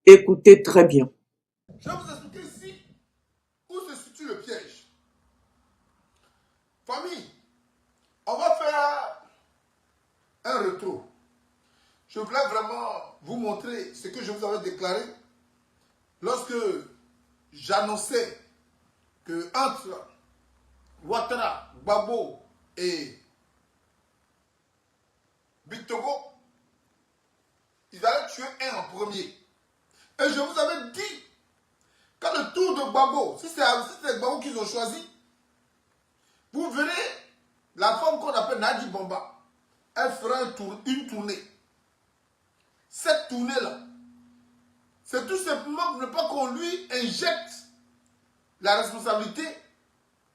Écoutez très bien. Je vais vous expliquer ici où se situe le piège. Famille, on va faire un retour. Je voulais vraiment vous montrer ce que je vous avais déclaré lorsque j'annonçais que entre Ouattara, Gbagbo et Bictogo, ils allaient tuer un en premier. Et je vous avais dit, quand le tour de Gbagbo, si c'est Gbagbo qu'ils ont choisi, vous verrez la femme qu'on appelle Nadi Bamba. Elle fera une tournée. Cette tournée-là, c'est tout simplement pour ne pas qu'on lui injecte la responsabilité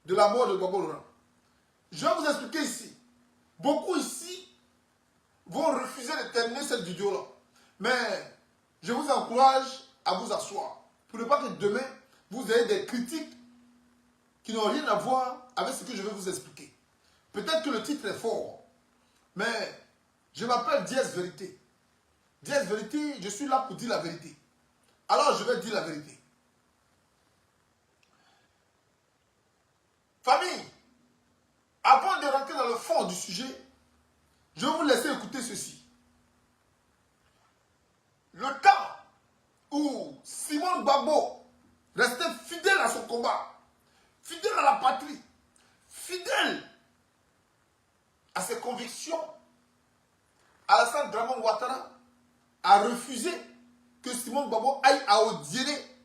de la mort de Gbagbo Laurent. Je vais vous expliquer ici. Beaucoup ici vont refuser de terminer cette vidéo-là. Mais je vous encourage à vous asseoir. Pour ne pas que demain, vous ayez des critiques qui n'ont rien à voir avec ce que je vais vous expliquer. Peut-être que le titre est fort, mais je m'appelle Diez Vérité. Diez Vérité, je suis là pour dire la vérité. Alors je vais dire la vérité. Famille, avant de rentrer dans le fond du sujet, je vais vous laisser écouter ceci. Le temps où Simon Gbagbo restait fidèle à son combat, fidèle à la patrie, fidèle à ses convictions, Alassane Dramane Ouattara a refusé que Simon Gbagbo aille à Odiéré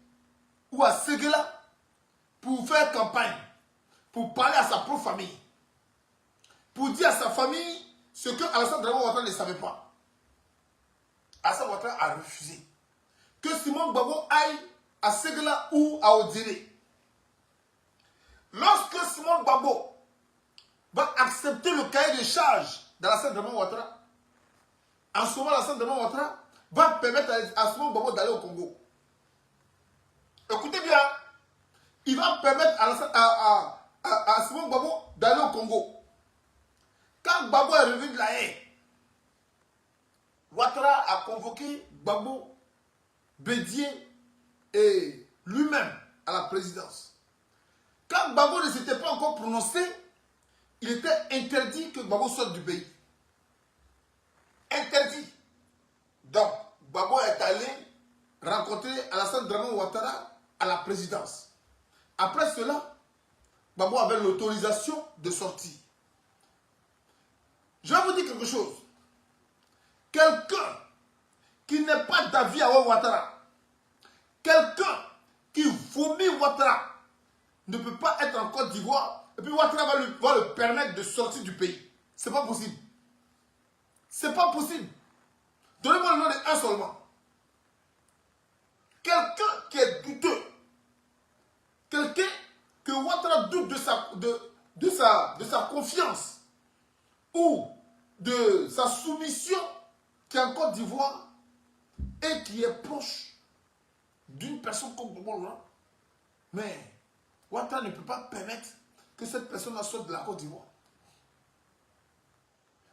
ou à Séguéla pour faire campagne, pour parler à sa propre famille, pour dire à sa famille ce que Alassane Dramane Ouattara ne savait pas. Alassane Ouattara a refusé que Simon Gbagbo aille à Séguéla ou à Odiéré. Lorsque Simon Gbagbo va accepter le cahier de charge d'Alassane Dramane Ouattara, en ce moment, Alassane Dramane Ouattara va permettre à Simon Gbagbo d'aller au Congo. Écoutez bien, il va permettre à Simon Gbagbo d'aller au Congo. Quand Gbagbo est revenu de la haie, Ouattara a convoqué Gbagbo, Bédié et lui-même à la présidence. Quand Gbagbo ne s'était pas encore prononcé, il était interdit que Gbagbo sorte du pays. Interdit. Donc, Gbagbo est allé rencontrer Alassane Dramane Ouattara à la présidence. Après cela, Gbagbo avait l'autorisation de sortir. Je vais vous dire quelque chose. Quelqu'un qui n'est pas d'avis avec Ouattara, quelqu'un qui vomit Ouattara, ne peut pas être en Côte d'Ivoire et puis Ouattara va le permettre de sortir du pays. C'est pas possible. C'est pas possible. Donnez-moi le nom d'un seulement. Quelqu'un qui est douteux. Quelqu'un que Ouattara doute de sa confiance ou de sa soumission qui est en Côte d'Ivoire et qui est proche d'une personne comme Gbagbo Laurent. Mais Ouattara ne peut pas permettre que cette personne sorte de la Côte d'Ivoire.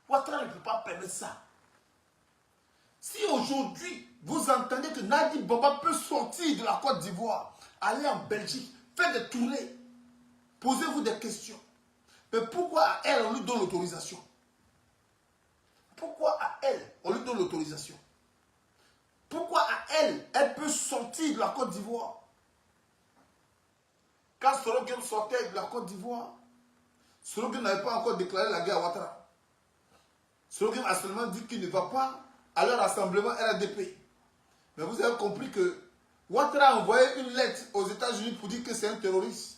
Ouattara ne peut pas permettre ça. Si aujourd'hui, vous entendez que Nadi Bamba peut sortir de la Côte d'Ivoire, aller en Belgique, faire des tournées, posez-vous des questions. Mais pourquoi à elle, on lui donne l'autorisation? Pourquoi à elle, on lui donne l'autorisation? Pourquoi à elle, elle peut sortir de la Côte d'Ivoire? Quand Soroguem sortait de la Côte d'Ivoire, Soroguem n'avait pas encore déclaré la guerre à Ouattara. Soroguem a seulement dit qu'il ne va pas à leur rassemblement RDP. Mais vous avez compris que Ouattara a envoyé une lettre aux États-Unis pour dire que c'est un terroriste.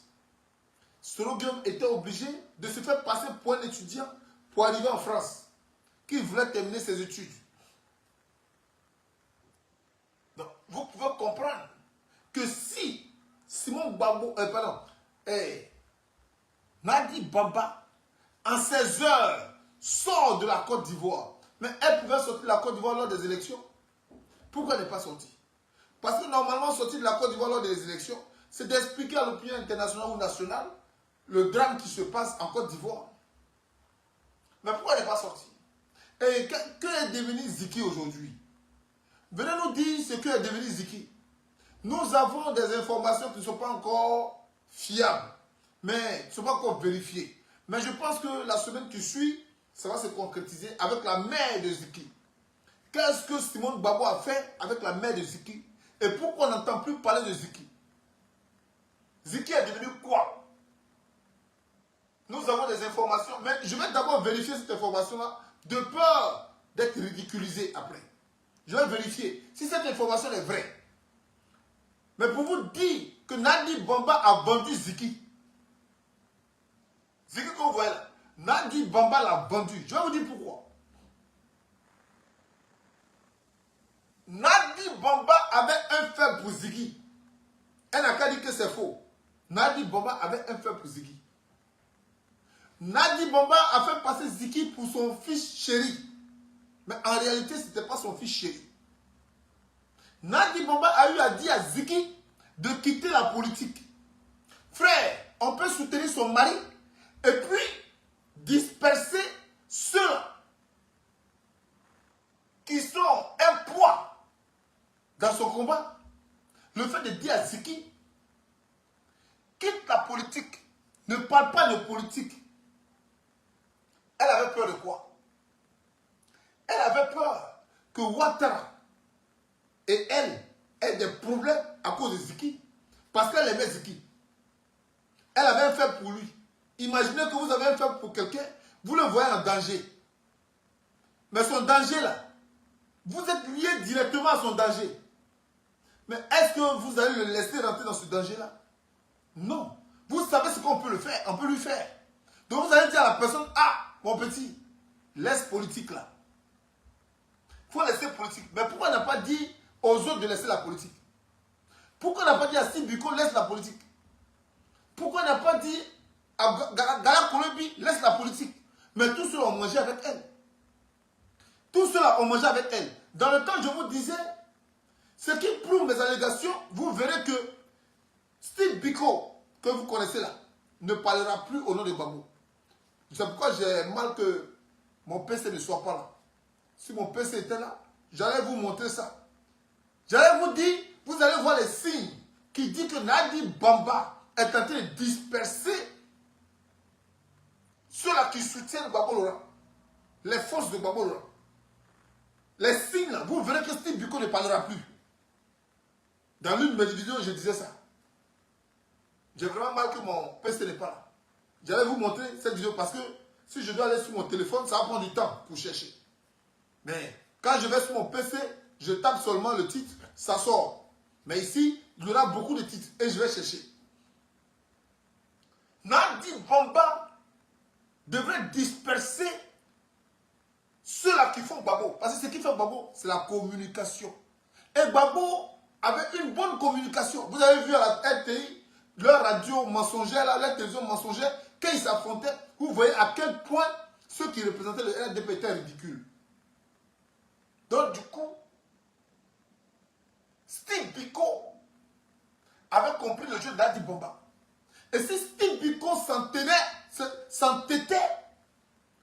Soroguem était obligé de se faire passer pour un étudiant pour arriver en France, qui voulait terminer ses études. Donc, vous pouvez comprendre que si Simon Gbagbo, Nadi Bamba, en 16 heures, sort de la Côte d'Ivoire, mais elle pouvait sortir de la Côte d'Ivoire lors des élections. Pourquoi elle n'est pas sortie? Parce que normalement, sortir de la Côte d'Ivoire lors des élections, c'est d'expliquer à l'opinion internationale ou nationale le drame qui se passe en Côte d'Ivoire. Mais pourquoi elle n'est pas sortie? Et que est devenu Ziki aujourd'hui? venez nous dire ce que est devenu Ziki. Nous avons des informations qui ne sont pas encore fiables, mais qui ne sont pas encore vérifiées. Mais je pense que la semaine qui suit, ça va se concrétiser avec la mère de Ziki. Qu'est-ce que Simone Gbagbo a fait avec la mère de Ziki? Et pourquoi on n'entend plus parler de Ziki? Ziki est devenu quoi? Nous avons des informations, mais je vais d'abord vérifier cette information-là de peur d'être ridiculisé après. Je vais vérifier si cette information est vraie. Mais pour vous dire que Nadi Bamba a vendu Ziki. Ziki que vous voyez là, Nadi Bamba l'a vendu. Je vais vous dire pourquoi. Nadi Bamba avait un faible pour Ziki. Elle n'a qu'à dire que c'est faux. Nadi Bamba avait un faible pour Ziki. Nadi Bamba a fait passer Ziki pour son fils chéri. Mais en réalité, ce n'était pas son fils chéri. Nadi Bamba a eu à dire à Ziki de quitter la politique. Frère, on peut soutenir son mari et puis disperser ceux qui sont un poids dans son combat. Le fait de dire à Ziki, quitte la politique, ne parle pas de politique. Elle avait peur de quoi? Elle avait peur que Ouattara et elle aient des problèmes à cause de Ziki. Parce qu'elle aimait Ziki. Elle avait un faible pour lui. Imaginez que vous avez un faible pour quelqu'un, vous le voyez en danger. Mais son danger là, vous êtes lié directement à son danger. Mais est-ce que vous allez le laisser rentrer dans ce danger-là? Non. Vous savez ce qu'on peut le faire, on peut lui faire. Donc vous allez dire à la personne, ah, mon petit, laisse politique là. Il faut laisser politique. Mais pourquoi on n'a pas dit aux autres de laisser la politique? Pourquoi on n'a pas dit à Steve Biko, laisse la politique? Pourquoi on n'a pas dit à Gala Kolobi, laisse la politique? Mais tous ceux-là ont mangé avec elle. Tous ceux-là ont mangé avec elle. Dans le temps, je vous disais, ce qui prouve mes allégations, vous verrez que Steve Biko, que vous connaissez là, ne parlera plus au nom de Gbagbo. C'est pourquoi j'ai mal que mon PC ne soit pas là. Si mon PC était là, j'allais vous montrer ça. J'allais vous dire, vous allez voir les signes qui disent que Nadi Bamba est en train de disperser ceux-là qui soutiennent Gbagbo Laurent, les forces de Gbagbo Laurent. Les signes là, vous verrez que Steve Biko ne parlera plus. Dans l'une de mes vidéos, je disais ça. J'ai vraiment mal que mon PC n'est pas là. J'allais vous montrer cette vidéo parce que si je dois aller sur mon téléphone, ça va prendre du temps pour chercher. Mais quand je vais sur mon PC, je tape seulement le titre, ça sort. Mais ici, il y aura beaucoup de titres et je vais chercher. Nadi Bamba devrait disperser ceux-là qui font Gbagbo. Parce que ce qui fait Gbagbo, c'est la communication. Et Gbagbo avait une bonne communication. Vous avez vu à la RTI, leur radio mensongère, leur télévision mensongère, quand ils s'affrontaient, vous voyez à quel point ceux qui représentaient le RDP étaient ridicules. Donc du coup, Steve Biko avait compris le jeu de Nadi Bamba. Et si Steve Biko s'entêtait,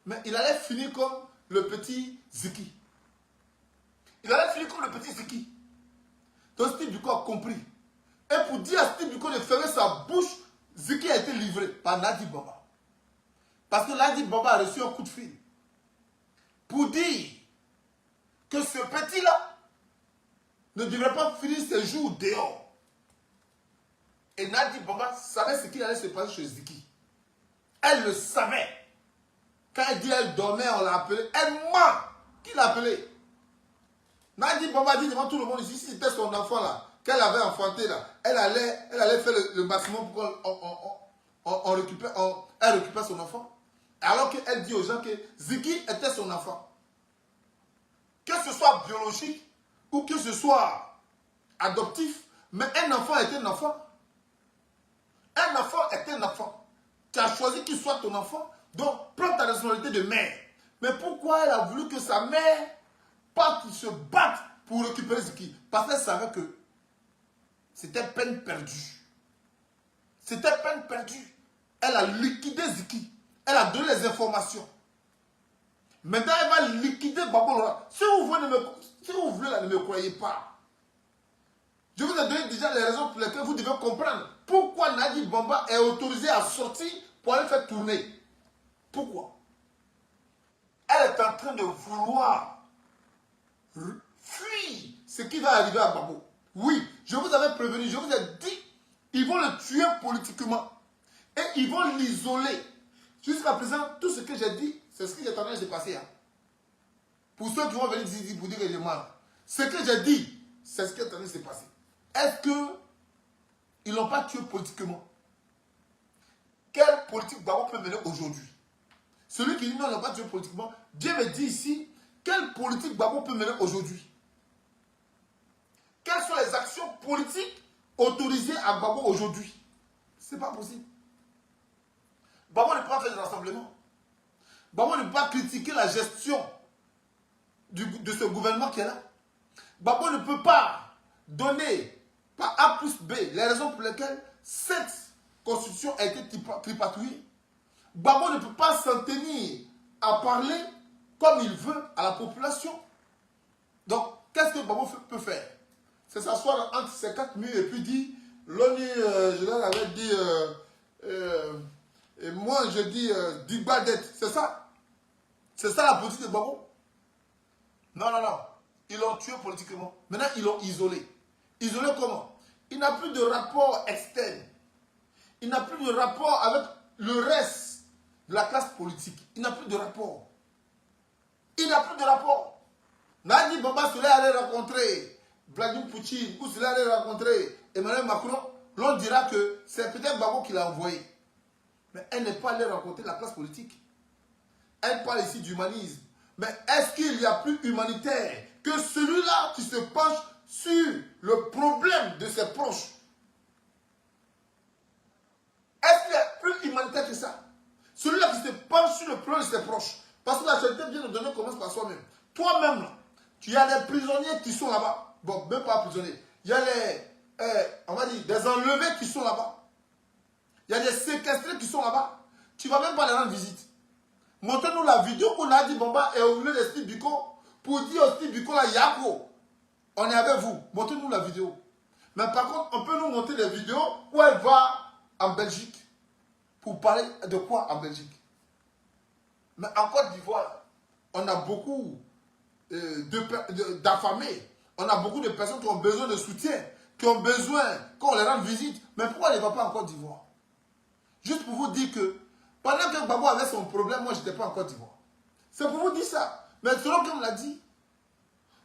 mais il allait finir comme le petit Ziki. Il allait finir comme le petit Ziki. Donc Steve Biko a compris. Et pour dire à Steve Biko de fermer sa bouche, Ziki a été livré par Nadi Bamba. Parce que Nadi Bamba a reçu un coup de fil. Pour dire que ce petit-là ne devrait pas finir ses jours dehors. Et Nadi Bamba savait ce qu'il allait se passer chez Ziki. Elle le savait. Quand elle dit elle dormait, on l'a appelé. Elle ment. Qui l'a appelé? Nadi Bamba dit devant tout le monde ici, si c'était son enfant là, qu'elle avait enfanté là, elle allait faire le maximum pour qu'elle récupère son enfant. Alors qu'elle dit aux gens que Ziki était son enfant. Que ce soit biologique ou que ce soit adoptif, mais un enfant est un enfant. Un enfant est un enfant. Tu as choisi qu'il soit ton enfant, donc prends ta responsabilité de mère. Mais pourquoi elle a voulu que sa mère parte se battre pour récupérer Ziki? Parce qu'elle savait que c'était peine perdue. C'était peine perdue. Elle a liquidé Ziki. Elle a donné les informations. Maintenant, elle va liquider Gbagbo Laurent. Si vous voulez là, ne me croyez pas. Je vous ai donné déjà les raisons pour lesquelles vous devez comprendre pourquoi Nadi Bamba est autorisé à sortir pour aller faire tourner. Pourquoi? Elle est en train de vouloir fuir ce qui va arriver à Gbagbo. Oui, je vous avais prévenu, je vous ai dit, ils vont le tuer politiquement. Et ils vont l'isoler. Jusqu'à présent, tout ce que j'ai dit, c'est ce qui est en train de se passer. Hein. Pour ceux qui vont venir dire pour dire que je mens. Ce que j'ai dit, c'est ce qui est en train de se passer. Est-ce qu'ils ne l'ont pas tué politiquement? Quelle politique Gbagbo peut mener aujourd'hui? Celui qui dit non, ils ne l'ont pas tué politiquement, Dieu me dit ici, quelle politique Gbagbo peut mener aujourd'hui? Quelles sont les actions politiques autorisées à Gbagbo aujourd'hui? Ce n'est pas possible. Gbagbo ne peut pas faire des rassemblements. Gbagbo ne peut pas critiquer la gestion de ce gouvernement qui est là. Gbagbo ne peut pas donner par A plus B les raisons pour lesquelles cette constitution a été tripatouillée. Gbagbo ne peut pas s'en tenir à parler comme il veut à la population. Donc, qu'est-ce que Gbagbo peut faire? C'est s'asseoir entre ces quatre murs et puis dire, l'ONU, je leur avais dit, et moi je dis, Digbadet, c'est ça? C'est ça la politique de Gbagbo? Non, non, non. Ils l'ont tué politiquement. Maintenant, ils l'ont isolé. Isolé comment? Il n'a plus de rapport externe. Il n'a plus de rapport avec le reste de la classe politique. Il n'a plus de rapport. Il n'a plus de rapport. Nadi Bamba serait allé rencontrer Vladimir Poutine ou serait allé rencontrer Emmanuel Macron. L'on dira que c'est peut-être Gbagbo qui l'a envoyé. Mais elle n'est pas allée rencontrer la classe politique. Elle parle ici d'humanisme. Mais est-ce qu'il y a plus humanitaire que celui-là qui se penche sur le problème de ses proches? Est-ce qu'il y a plus humanitaire que ça? Celui-là qui se penche sur le problème de ses proches. Parce que la charité bien de donner commence par soi-même. Toi-même, tu as des prisonniers qui sont là-bas. Bon, même pas prisonniers. Il y a on va dire, des enlevés qui sont là-bas. Il y a des séquestrés qui sont là-bas. Tu ne vas même pas les rendre visite. Montrez-nous la vidéo qu'on a dit Bamba est au milieu des Steve Biko pour dire au Steve Biko là, Yako, on est avec vous. Montrez-nous la vidéo. Mais par contre, on peut nous montrer des vidéos où elle va en Belgique. Pour parler de quoi en Belgique? Mais en Côte d'Ivoire, on a beaucoup d'affamés. On a beaucoup de personnes qui ont besoin de soutien, qui ont besoin qu'on les rende visite. Mais pourquoi elle ne va pas en Côte d'Ivoire? Juste pour vous dire que pendant que Gbagbo avait son problème, moi, je n'étais pas en Côte d'Ivoire. C'est pour vous dire ça. Mais selon qu'on me l'a dit,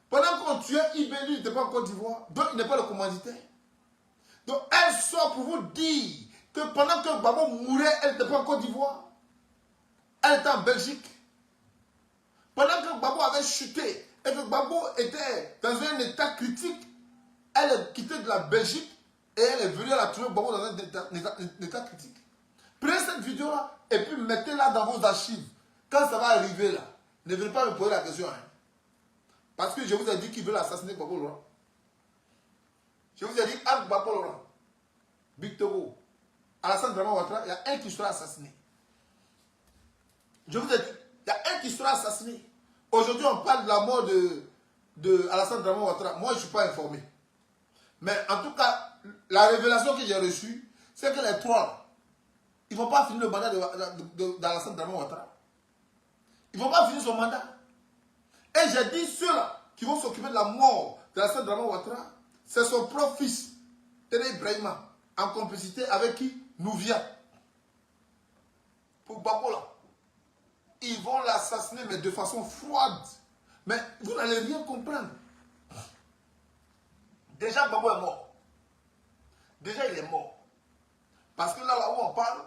pendant qu'on tuait Ibélu, il n'était pas en Côte d'Ivoire. Donc, il n'est pas le commanditaire. Donc, elle sort pour vous dire que pendant que Gbagbo mourait, elle n'était pas en Côte d'Ivoire. Elle était en Belgique. Pendant que Gbagbo avait chuté et que Gbagbo était dans un état critique, elle est quittée de la Belgique et elle est venue la trouver Gbagbo dans un état critique. Prenez cette vidéo-là et puis mettez-la dans vos archives. Quand ça va arriver là, ne venez pas me poser la question. Hein. Parce que je vous ai dit qu'ils veulent assassiner Gbagbo Laurent. Je vous ai dit, entre Gbagbo Laurent, Big Togo, Alassane Dramane Ouattara, il y a un qui sera assassiné. Je vous ai dit, il y a un qui sera assassiné. Aujourd'hui, on parle de la mort de Alassane Dramane Ouattara. Moi, je ne suis pas informé. Mais en tout cas, la révélation que j'ai reçue, c'est que les trois, ils ne vont pas finir le mandat d'Alassane Dramane Ouattara. Ils ne vont pas finir son mandat. Et j'ai dit ceux-là qui vont s'occuper de la mort d'Alassane Dramane Ouattara, c'est son propre fils, Téné Ibrahima, en complicité avec qui? Nouvia. Pour Gbagbo là. Ils vont l'assassiner, mais de façon froide. Mais vous n'allez rien comprendre. Déjà, Gbagbo est mort. Déjà, il est mort. Parce que là où on parle,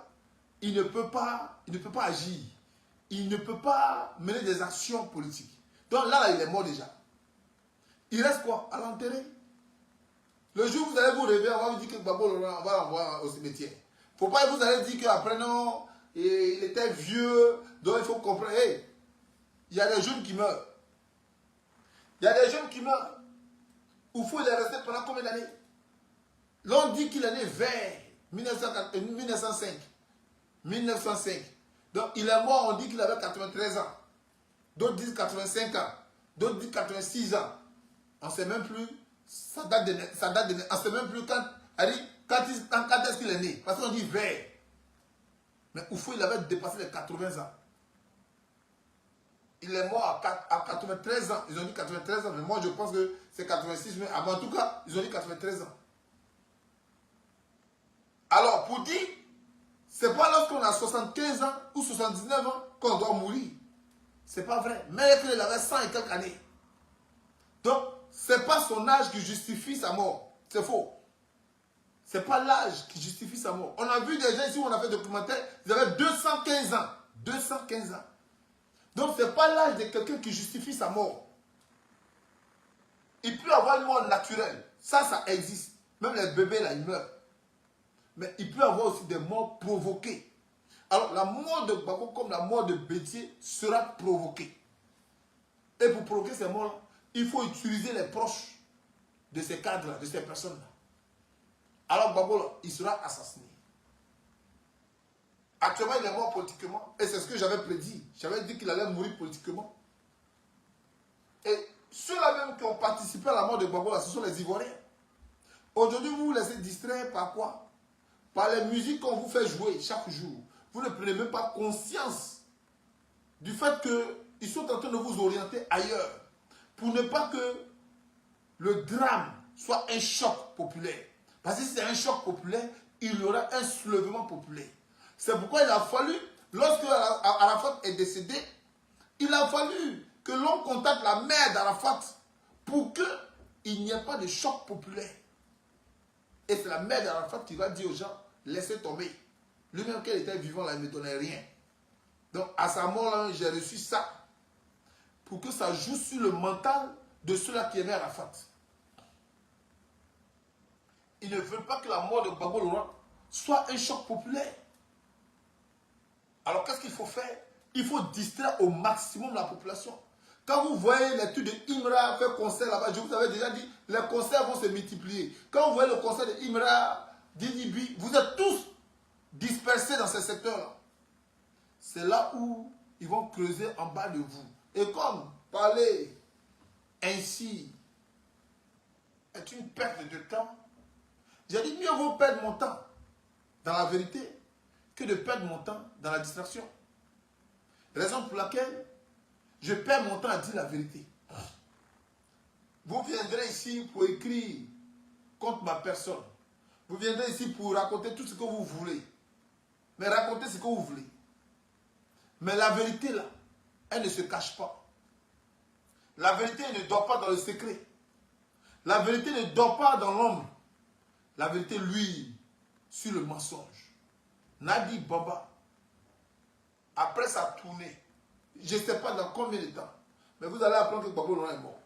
il ne peut pas agir. Il ne peut pas mener des actions politiques. Donc là, il est mort déjà. Il reste quoi? À l'enterrer. Le jour où vous allez vous réveiller, on va vous dire que Gbagbo Laurent, on va l'envoyer au cimetière. Il ne faut pas que vous allez dire qu'après, non, il était vieux, donc il faut comprendre. Hey, il y a des jeunes qui meurent. Il y a des jeunes qui meurent. Oufou, il est resté pendant combien d'années? L'on dit qu'il est né vers 1905. 1905. Donc il est mort, on dit qu'il avait 93 ans. d'autres disent 85 ans, d'autres disent 86 ans. On ne sait même plus sa date de naissance. On ne sait même plus quand est-ce qu'il est né. Parce qu'on dit vert. Mais Oufou, il avait dépassé les 80 ans. Il est mort à 93 ans. Ils ont dit 93 ans, mais moi je pense que c'est 86. Mais en tout cas, ils ont dit 93 ans. Alors, pour dire, c'est pas lorsqu'on a 75 ans ou 79 ans qu'on doit mourir. C'est pas vrai. Mais qu'il avait 100 et quelques années. Donc, c'est pas son âge qui justifie sa mort. C'est faux. C'est pas l'âge qui justifie sa mort. On a vu des gens ici où on a fait documentaire, ils avaient 215 ans. 215 ans. Donc, ce n'est pas l'âge de quelqu'un qui justifie sa mort. Il peut avoir une mort naturelle. Ça existe. Même les bébés, là, ils meurent. Mais il peut avoir aussi des morts provoquées. Alors, la mort de Gbagbo, comme la mort de Bédié, sera provoquée. Et pour provoquer ces morts-là, il faut utiliser les proches de ces cadres-là, de ces personnes-là. Alors, Gbagbo, là, il sera assassiné. Actuellement, il est mort politiquement. Et c'est ce que j'avais prédit. J'avais dit qu'il allait mourir politiquement. Et ceux-là même qui ont participé à la mort de Gbagbo, là, ce sont les Ivoiriens. Aujourd'hui, vous vous laissez distraire par quoi? Par les musiques qu'on vous fait jouer chaque jour. Vous ne prenez même pas conscience du fait qu'ils sont en train de vous orienter ailleurs. Pour ne pas que le drame soit un choc populaire. Parce que si c'est un choc populaire, il y aura un soulèvement populaire. C'est pourquoi il a fallu, lorsque Arafat est décédé, il a fallu que l'on contacte la mère d'Arafat pour qu'il n'y ait pas de choc populaire. Et c'est la mère d'Arafat qui va dire aux gens, laissez tomber. Lui-même, qu'elle était vivant, là, il ne me donnait rien. Donc, à sa mort, là, j'ai reçu ça. Pour que ça joue sur le mental de ceux-là qui aimaient Arafat. Ils ne veulent pas que la mort de Gbagbo Laurent soit un choc populaire. Alors, qu'est-ce qu'il faut faire? Il faut distraire au maximum la population. Quand vous voyez les trucs de Imra faire concert là-bas, je vous avais déjà dit, les concerts vont se multiplier. Quand vous voyez le concert de Imra, d'Inibi, vous êtes tous dispersés dans ces secteurs-là. C'est là où ils vont creuser en bas de vous. Et comme parler ainsi est une perte de temps, j'ai dit mieux vaut perdre mon temps dans la vérité que de perdre mon temps dans la distraction. Raison pour laquelle je perds mon temps à dire la vérité. Vous viendrez ici pour écrire contre ma personne. Vous viendrez ici pour raconter tout ce que vous voulez. Mais racontez ce que vous voulez. Mais la vérité là, elle ne se cache pas. La vérité ne dort pas dans le secret. La vérité ne dort pas dans l'ombre. La vérité, lui, sur le mensonge. Nadi Baba, après sa tournée, je ne sais pas dans combien de temps, mais vous allez apprendre que Gbagbo Laurent est mort.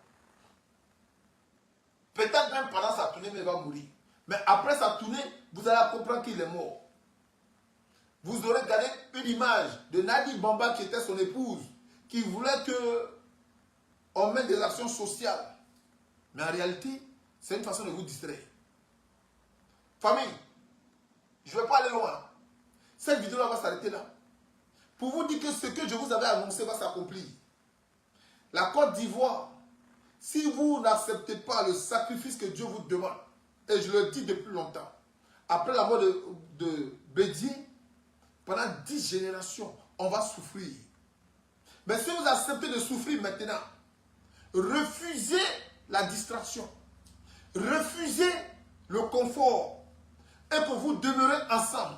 Peut-être même pendant sa tournée, mais il va mourir. Mais après sa tournée, vous allez comprendre qu'il est mort. Vous aurez gardé une image de Nadi Bamba qui était son épouse, qui voulait qu'on mette des actions sociales. Mais en réalité, c'est une façon de vous distraire. Famille, je ne vais pas aller loin. Cette vidéo-là va s'arrêter là. Pour vous dire que ce que je vous avais annoncé va s'accomplir. La Côte d'Ivoire, si vous n'acceptez pas le sacrifice que Dieu vous demande, et je le dis depuis longtemps, après la mort de Bédié, pendant 10 générations, on va souffrir. Mais si vous acceptez de souffrir maintenant, refusez la distraction, refusez le confort, et que vous demeurez ensemble.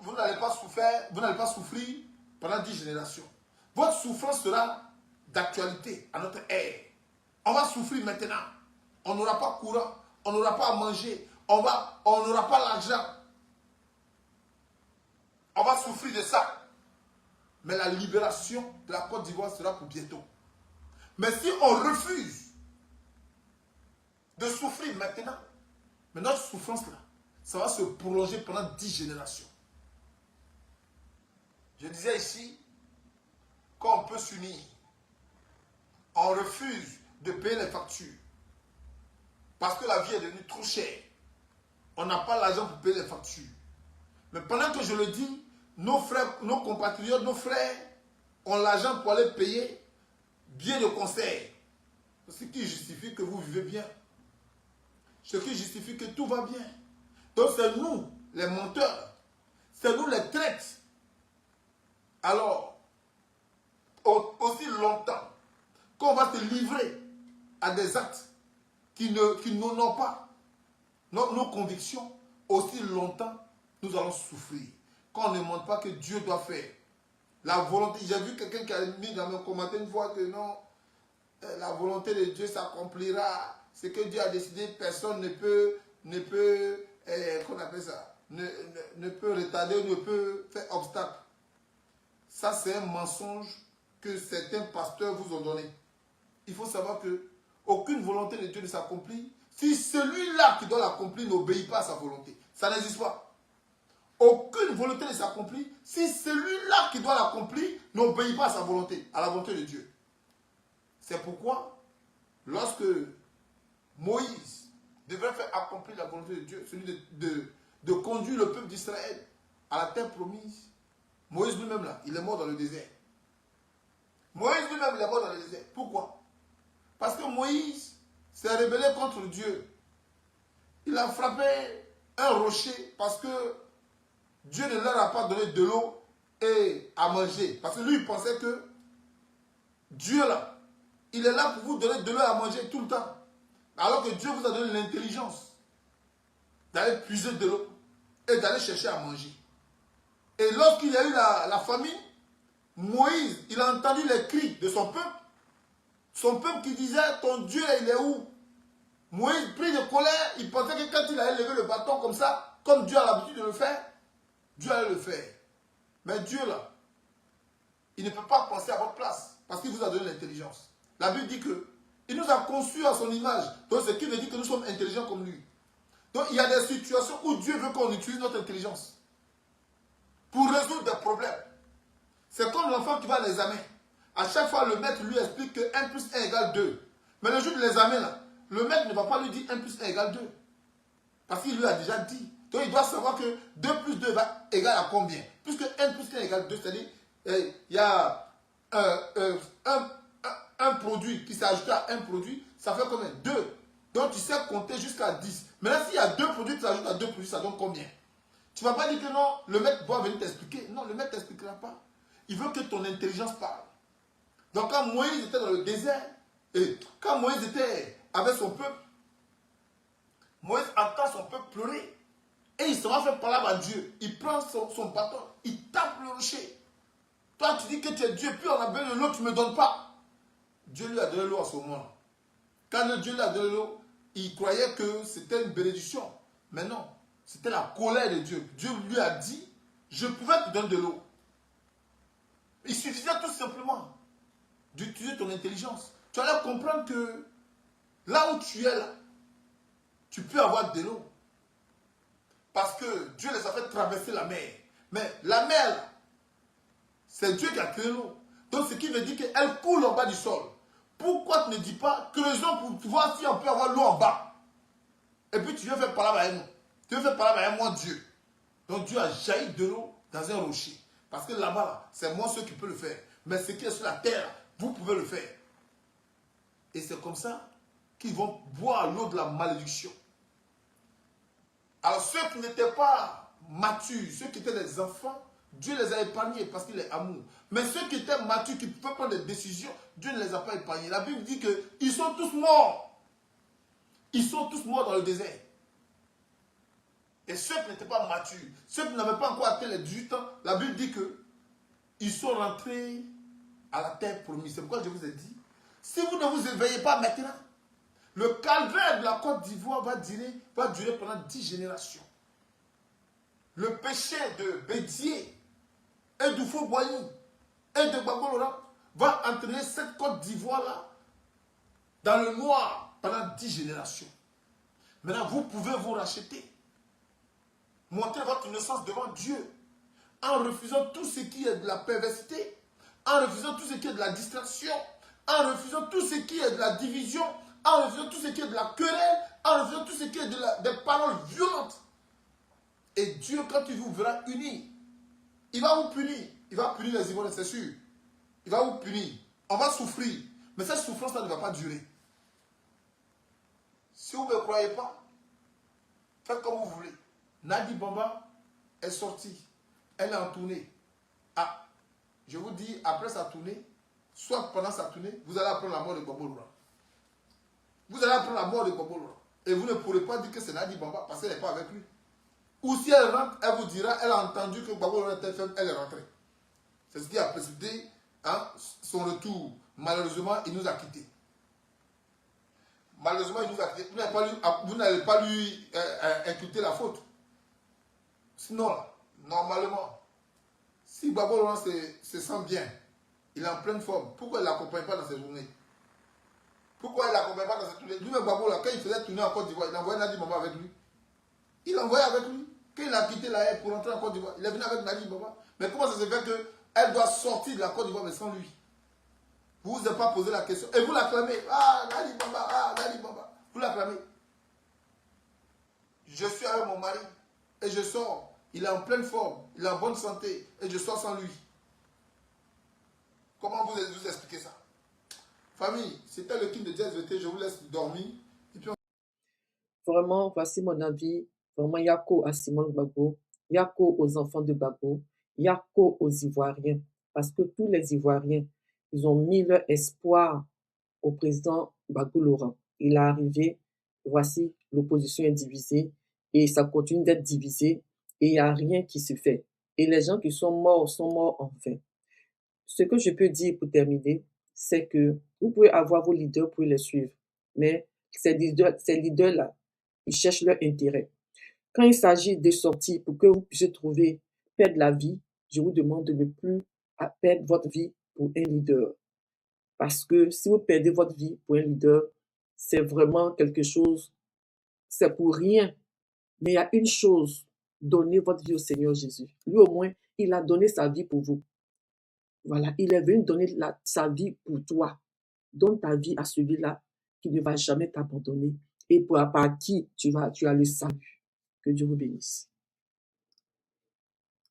Vous n'allez pas souffrir pendant 10 générations. Votre souffrance sera d'actualité à notre ère. On va souffrir maintenant. On n'aura pas courant, on n'aura pas à manger, on n'aura pas l'argent. On va souffrir de ça. Mais la libération de la Côte d'Ivoire sera pour bientôt. Mais si on refuse de souffrir maintenant, mais notre souffrance là, ça va se prolonger pendant 10 générations. Je disais ici qu'on peut s'unir. On refuse de payer les factures. Parce que la vie est devenue trop chère. On n'a pas l'argent pour payer les factures. Mais pendant que je le dis, nos frères, nos compatriotes, nos frères ont l'argent pour aller payer bien de conseil. Ce qui justifie que vous vivez bien. Ce qui justifie que tout va bien. Donc c'est nous, les menteurs. C'est nous les traites. Alors, aussi longtemps qu'on va se livrer à des actes qui n'honorent pas nos convictions, aussi longtemps nous allons souffrir. Quand on ne montre pas que Dieu doit faire la volonté. J'ai vu quelqu'un qui a mis dans mes commentaires une fois que non, la volonté de Dieu s'accomplira. Ce que Dieu a décidé, personne ne peut qu'on appelle ça, ne peut retarder, ne peut faire obstacle. Ça, c'est un mensonge que certains pasteurs vous ont donné. Il faut savoir que aucune volonté de Dieu ne s'accomplit si celui-là qui doit l'accomplir n'obéit pas à sa volonté. Ça n'existe pas. Aucune volonté ne s'accomplit si celui-là qui doit l'accomplir n'obéit pas à sa volonté, à la volonté de Dieu. C'est pourquoi, lorsque Moïse devait faire accomplir la volonté de Dieu, celui de conduire le peuple d'Israël à la terre promise, Moïse lui-même là, il est mort dans le désert. Moïse lui-même, il est mort dans le désert. Pourquoi? Parce que Moïse s'est rébellé contre Dieu. Il a frappé un rocher parce que Dieu ne leur a pas donné de l'eau et à manger. Parce que lui, il pensait que Dieu là, il est là pour vous donner de l'eau à manger tout le temps. Alors que Dieu vous a donné l'intelligence d'aller puiser de l'eau et d'aller chercher à manger. Et lorsqu'il y a eu la famine, Moïse, il a entendu les cris de son peuple. Son peuple qui disait, ton Dieu, il est où? Moïse, pris de colère, il pensait que quand il allait lever le bâton comme ça, comme Dieu a l'habitude de le faire, Dieu allait le faire. Mais Dieu, là, il ne peut pas penser à votre place parce qu'il vous a donné l'intelligence. La Bible dit que il nous a conçus à son image. Donc, ce qui veut dire que nous sommes intelligents comme lui. Donc, il y a des situations où Dieu veut qu'on utilise notre intelligence pour résoudre des problèmes. C'est comme l'enfant qui va à l'examen. À chaque fois, le maître lui explique que 1 plus 1 égale 2. Mais le jour de l'examen, là, le maître ne va pas lui dire 1 plus 1 égale 2. Parce qu'il lui a déjà dit. Donc, il doit savoir que 2 plus 2 va égal à combien? Puisque 1 plus 1 égale 2, c'est-à-dire, il y a un produit qui s'est ajouté à un produit, ça fait combien? 2. Donc, tu sais compter jusqu'à 10. Maintenant, s'il y a 2 produits qui s'ajoutent à 2 produits, ça donne combien? Tu ne vas pas dire que non, le maître doit venir t'expliquer. Non, le maître ne t'expliquera pas. Il veut que ton intelligence parle. Donc, quand Moïse était dans le désert, et quand Moïse était avec son peuple, Moïse entend son peuple pleurer. Et il se va faire parler à Dieu. Il prend son bâton, il tape le rocher. Toi, tu dis que tu es Dieu, puis on a besoin de l'eau, tu ne me donnes pas. Dieu lui a donné l'eau à ce moment. Quand Dieu lui a donné l'eau, il croyait que c'était une bénédiction. Mais non, c'était la colère de Dieu. Dieu lui a dit, je pouvais te donner de l'eau. Il suffisait tout simplement d'utiliser ton intelligence. Tu allais comprendre que là où tu es là, tu peux avoir de l'eau. Parce que Dieu les a fait traverser la mer. Mais la mer, c'est Dieu qui a créé l'eau. Donc ce qui veut dire qu'elle coule en bas du sol. Pourquoi tu ne dis pas creusons pour voir si on peut avoir l'eau en bas? Et puis tu viens faire parler avec nous. Tu viens faire parler avec moi, Dieu. Donc Dieu a jailli de l'eau dans un rocher. Parce que là-bas, c'est moi ceux qui peut le faire. Mais ce qui est sur la terre, vous pouvez le faire. Et c'est comme ça qu'ils vont boire l'eau de la malédiction. Alors ceux qui n'étaient pas matures, ceux qui étaient des enfants, Dieu les a épargnés parce qu'il est amour. Mais ceux qui étaient matures, qui pouvaient prendre des décisions, Dieu ne les a pas épargnés. La Bible dit qu'ils sont tous morts. Ils sont tous morts dans le désert. Et ceux qui n'étaient pas matures, ceux qui n'avaient pas encore atteint les 18 ans, la Bible dit qu'ils sont rentrés à la terre promise. C'est pourquoi je vous ai dit, si vous ne vous éveillez pas maintenant, le calvaire de la Côte d'Ivoire va durer pendant 10 générations. Le péché de Bédier et du Faux-Boigny et de Gbagbo-Laurent va entraîner cette Côte d'Ivoire-là dans le noir pendant 10 générations. Maintenant, vous pouvez vous racheter. Montrer votre innocence devant Dieu en refusant tout ce qui est de la perversité, en refusant tout ce qui est de la distraction, en refusant tout ce qui est de la division, en refusant tout ce qui est de la querelle, en refusant tout ce qui est des paroles violentes. Et Dieu, quand il vous verra unis, il va vous punir. Il va punir les Ivoiriens, c'est sûr. Il va vous punir. On va souffrir. Mais cette souffrance-là ne va pas durer. Si vous ne me croyez pas, faites comme vous voulez. Nadi Bamba est sortie. Elle est en tournée. Ah, je vous dis, après sa tournée, soit pendant sa tournée, vous allez apprendre la mort de Gbagbo Laurent. Vous allez apprendre la mort de Gbagbo Laurent. Et vous ne pourrez pas dire que c'est Nadi Bamba parce qu'elle n'est pas avec lui. Ou si elle rentre, elle vous dira, elle a entendu que Gbagbo Laurent était faible, elle est rentrée. C'est ce qui a précédé son retour. Malheureusement, il nous a quittés. Malheureusement, il nous a quittés. Vous n'allez pas lui inculter la faute. Sinon, normalement, si Gbagbo Laurent se sent bien, il est en pleine forme, pourquoi il ne l'accompagne pas dans ses journées? Pourquoi il ne l'accompagne pas dans ses journées? Lui-même, Gbagbo Laurent, quand il faisait tourner en Côte d'Ivoire, il envoyait Nadi Bamba avec lui. Il l'envoyait avec lui. Quand il a quitté la haie pour rentrer en Côte d'Ivoire, il est venu avec Nadi Bamba. Mais comment ça se fait qu'elle doit sortir de la Côte d'Ivoire mais sans lui? Vous ne vous êtes pas posé la question. Et vous l'acclamez. Ah, Nadi Bamba, ah, Nadi Bamba. Vous l'acclamez. Je suis avec mon mari et je sors. Il est en pleine forme, il est en bonne santé et je sors sans lui. Comment vous expliquez ça? Famille, c'était le King de Jazz VT, je vous laisse dormir. Et puis Vraiment, voici mon avis. Vraiment, Yako à Simone Gbagbo, Yako aux enfants de Gbagbo, Yako aux Ivoiriens. Parce que tous les Ivoiriens, ils ont mis leur espoir au président Gbagbo Laurent. Il est arrivé, voici, l'opposition est divisée et ça continue d'être divisé et il n'y a rien qui se fait. Et les gens qui sont morts en vain. Ce que je peux dire pour terminer, c'est que vous pouvez avoir vos leaders, vous pouvez les suivre, mais ces leaders-là, ils cherchent leur intérêt. Quand il s'agit de sortir pour que vous puissiez perdre la vie, je vous demande de ne plus perdre votre vie pour un leader. Parce que si vous perdez votre vie pour un leader, c'est vraiment quelque chose, c'est pour rien. Mais il y a une chose, donnez votre vie au Seigneur Jésus. Lui au moins, il a donné sa vie pour vous. Voilà, il est venu donner sa vie pour toi. Donne ta vie à celui-là qui ne va jamais t'abandonner et par qui tu as le salut. Que Dieu vous bénisse.